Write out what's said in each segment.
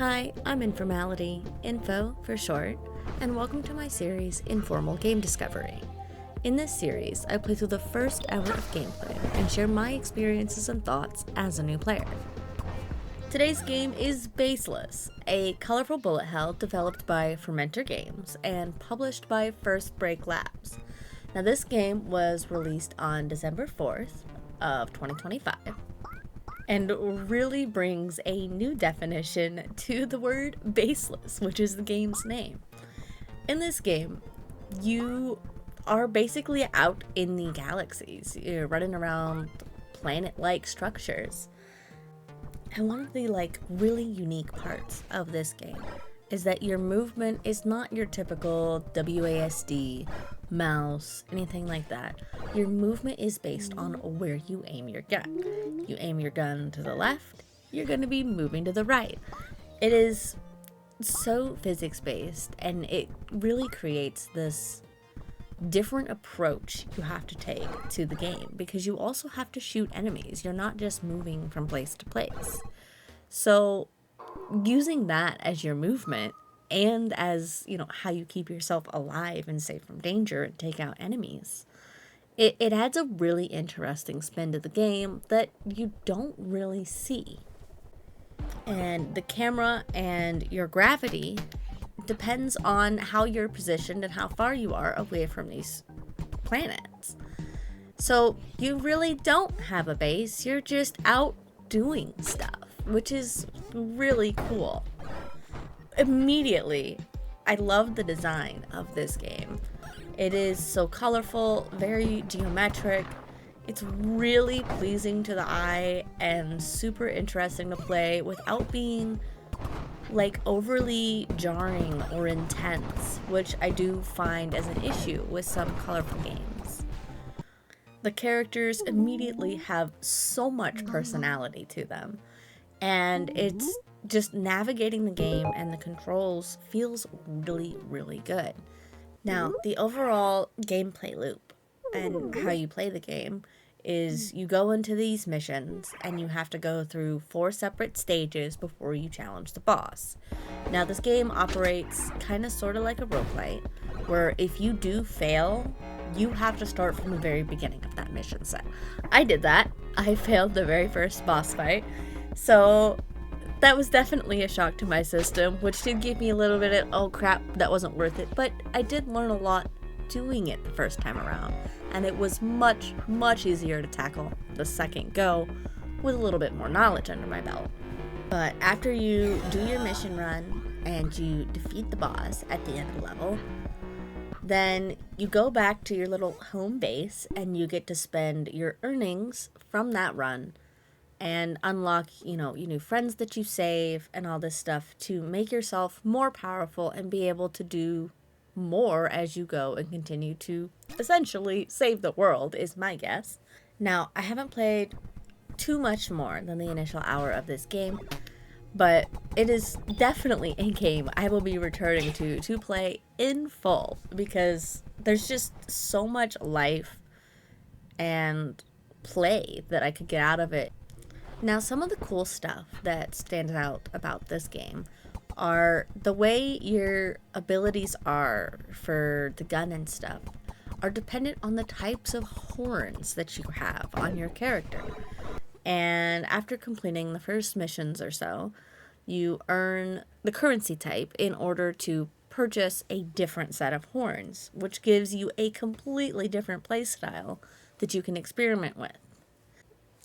Hi, I'm Informality, Info for short, and welcome to my series, Informal Game Discovery. In this series, I play through the first hour of gameplay and share my experiences and thoughts as a new player. Today's game is Baseless, a colorful bullet hell developed by Fermenter Games and published by First Break Labs. Now this game was released on December 4th of 2025. And really brings a new definition to the word baseless, which is the game's name. In this game, you are basically out in the galaxies. You're running around planet-like structures. And one of the really unique parts of this game is that your movement is not your typical WASD, mouse, anything like that. Your movement is based on where you aim your gun. You aim your gun to the left, you're going to be moving to the right. It is so physics-based, and it really creates this different approach you have to take to the game, because you also have to shoot enemies. You're not just moving from place to place. So using that as your movement and as, how you keep yourself alive and safe from danger and take out enemies, it adds a really interesting spin to the game that you don't really see. And the camera and your gravity depends on how you're positioned and how far you are away from these planets. So you really don't have a base, you're just out doing stuff, which is really cool. Immediately, I love the design of this game. It is so colorful, very geometric. It's really pleasing to the eye and super interesting to play without being overly jarring or intense, which I do find as an issue with some colorful games. The characters immediately have so much personality to them, and it's just navigating the game and the controls feels really, really good. Now, the overall gameplay loop and how you play the game is you go into these missions and you have to go through 4 separate stages before you challenge the boss. Now, this game operates kind of sort of like a roguelite, where if you do fail, you have to start from the very beginning of that mission set. I did that. I failed the very first boss fight. So that was definitely a shock to my system, which did give me a little bit of, oh crap, that wasn't worth it. But I did learn a lot doing it the first time around, and it was much, much easier to tackle the second go with a little bit more knowledge under my belt. But after you do your mission run and you defeat the boss at the end of the level, then you go back to your little home base and you get to spend your earnings from that run and unlock, your new friends that you save and all this stuff to make yourself more powerful and be able to do more as you go and continue to essentially save the world, is my guess. Now, I haven't played too much more than the initial hour of this game, but it is definitely a game I will be returning to play in full, because there's just so much life and play that I could get out of it. Now, some of the cool stuff that stands out about this game are the way your abilities are for the gun and stuff are dependent on the types of horns that you have on your character. And after completing the first missions or so, you earn the currency type in order to purchase a different set of horns, which gives you a completely different playstyle that you can experiment with.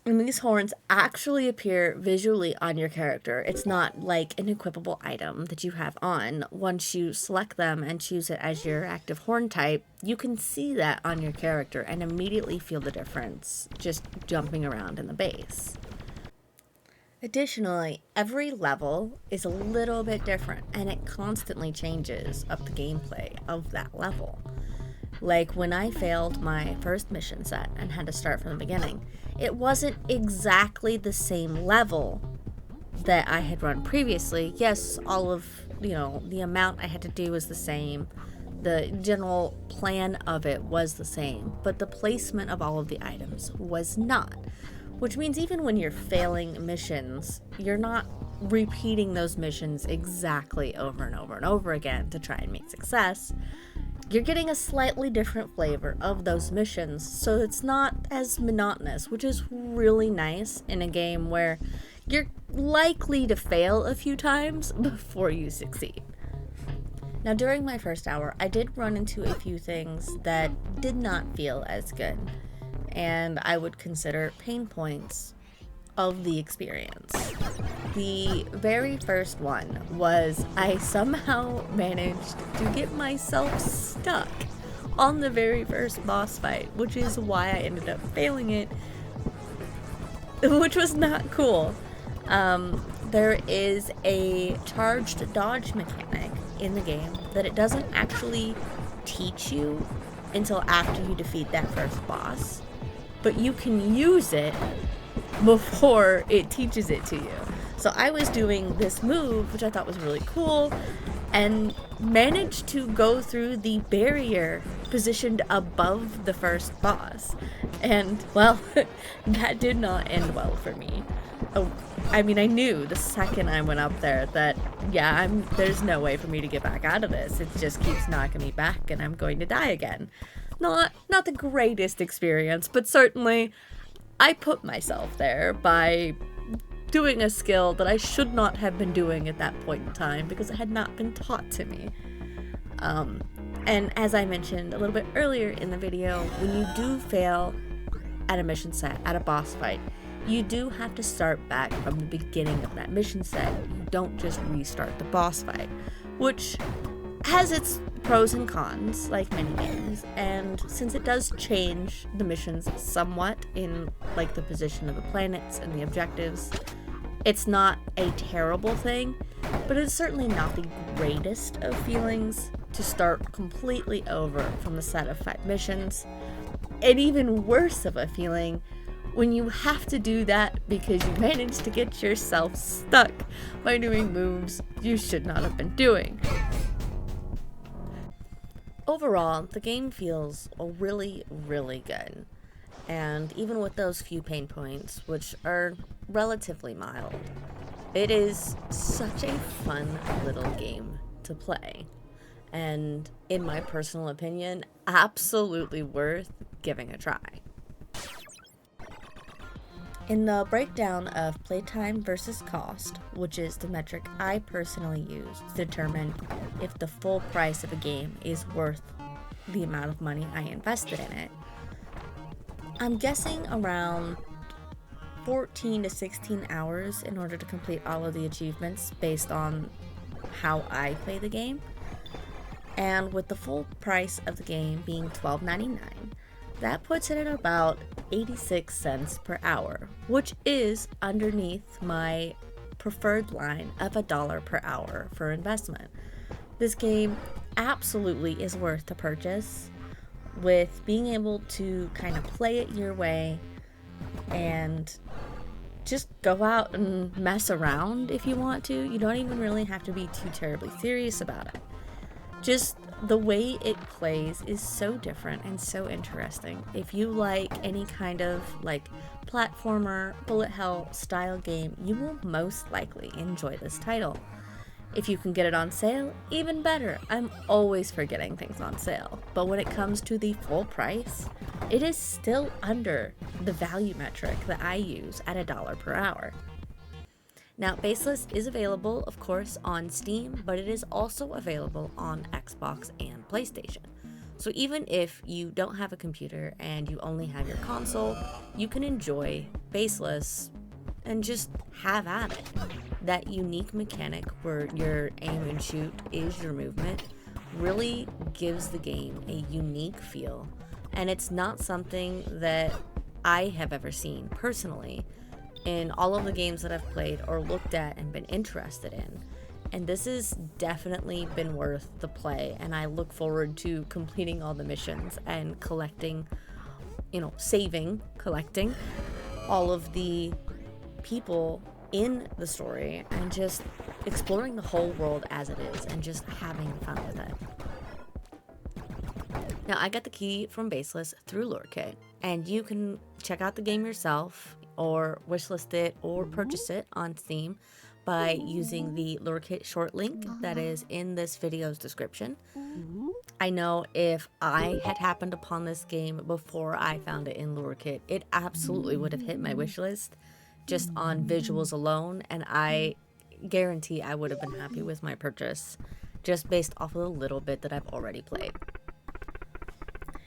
And these horns actually appear visually on your character. It's not like an equipable item that you have on. Once you select them and choose it as your active horn type, you can see that on your character and immediately feel the difference just jumping around in the base. Additionally, every level is a little bit different, and it constantly changes up the gameplay of that level. Like when I failed my first mission set and had to start from the beginning, it wasn't exactly the same level that I had run previously. Yes, all of, the amount I had to do was the same. The general plan of it was the same, but the placement of all of the items was not. Which means even when you're failing missions, you're not repeating those missions exactly over and over and over again to try and make success, you're getting a slightly different flavor of those missions, so it's not as monotonous, which is really nice in a game where you're likely to fail a few times before you succeed. Now, during my first hour, I did run into a few things that did not feel as good, and I would consider pain points of the experience. The very first one was I somehow managed to get myself stuck on the very first boss fight, which is why I ended up failing it, which was not cool. There is a charged dodge mechanic in the game that it doesn't actually teach you until after you defeat that first boss, but you can use it before it teaches it to you. So I was doing this move, which I thought was really cool, and managed to go through the barrier positioned above the first boss. And, well, that did not end well for me. Oh, I mean, I knew the second I went up there that, yeah, there's no way for me to get back out of this. It just keeps knocking me back and I'm going to die again. Not the greatest experience, but certainly I put myself there by doing a skill that I should not have been doing at that point in time because it had not been taught to me. And as I mentioned a little bit earlier in the video, when you do fail at a mission set, at a boss fight, you do have to start back from the beginning of that mission set. You don't just restart the boss fight, which has its pros and cons, like many games, and since it does change the missions somewhat in like the position of the planets and the objectives, it's not a terrible thing, but it's certainly not the greatest of feelings to start completely over from the set of 5 missions, and even worse of a feeling when you have to do that because you managed to get yourself stuck by doing moves you should not have been doing. Overall, the game feels really, really good. And even with those few pain points, which are relatively mild, it is such a fun little game to play. And in my personal opinion, absolutely worth giving a try. In the breakdown of playtime versus cost, which is the metric I personally use to determine if the full price of a game is worth the amount of money I invested in it, I'm guessing around 14 to 16 hours in order to complete all of the achievements based on how I play the game. And with the full price of the game being $12.99, that puts it at about 86 cents per hour, which is underneath my preferred line of $1 per hour for investment. This game absolutely is worth the purchase, with being able to kind of play it your way and just go out and mess around if you want to. You don't even really have to be too terribly serious about it. Just the way it plays is so different and so interesting. If you like any kind of like platformer, bullet hell style game, you will most likely enjoy this title. If you can get it on sale, even better. I'm always for getting things on sale, but when it comes to the full price, it is still under the value metric that I use at $1 per hour. Now, Baseless is available, of course, on Steam, but it is also available on Xbox and PlayStation. So even if you don't have a computer and you only have your console, you can enjoy Baseless and just have at it. That unique mechanic where your aim and shoot is your movement really gives the game a unique feel, and it's not something that I have ever seen personally in all of the games that I've played or looked at and been interested in. And this has definitely been worth the play, and I look forward to completing all the missions and collecting, collecting all of the people in the story and just exploring the whole world as it is and just having fun with it. Now, I got the key from Baseless through Lurkit, and you can check out the game yourself or wishlist it or purchase it on Steam by using the Lurkit short link that is in this video's description. I know if I had happened upon this game before I found it in Lurkit, it absolutely would have hit my wish list just on visuals alone, and I guarantee I would have been happy with my purchase just based off of the little bit that I've already played.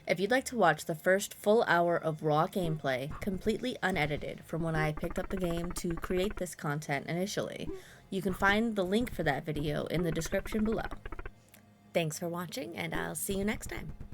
If you'd like to watch the first full hour of raw gameplay, completely unedited from when I picked up the game to create this content initially, you can find the link for that video in the description below. Thanks for watching, and I'll see you next time.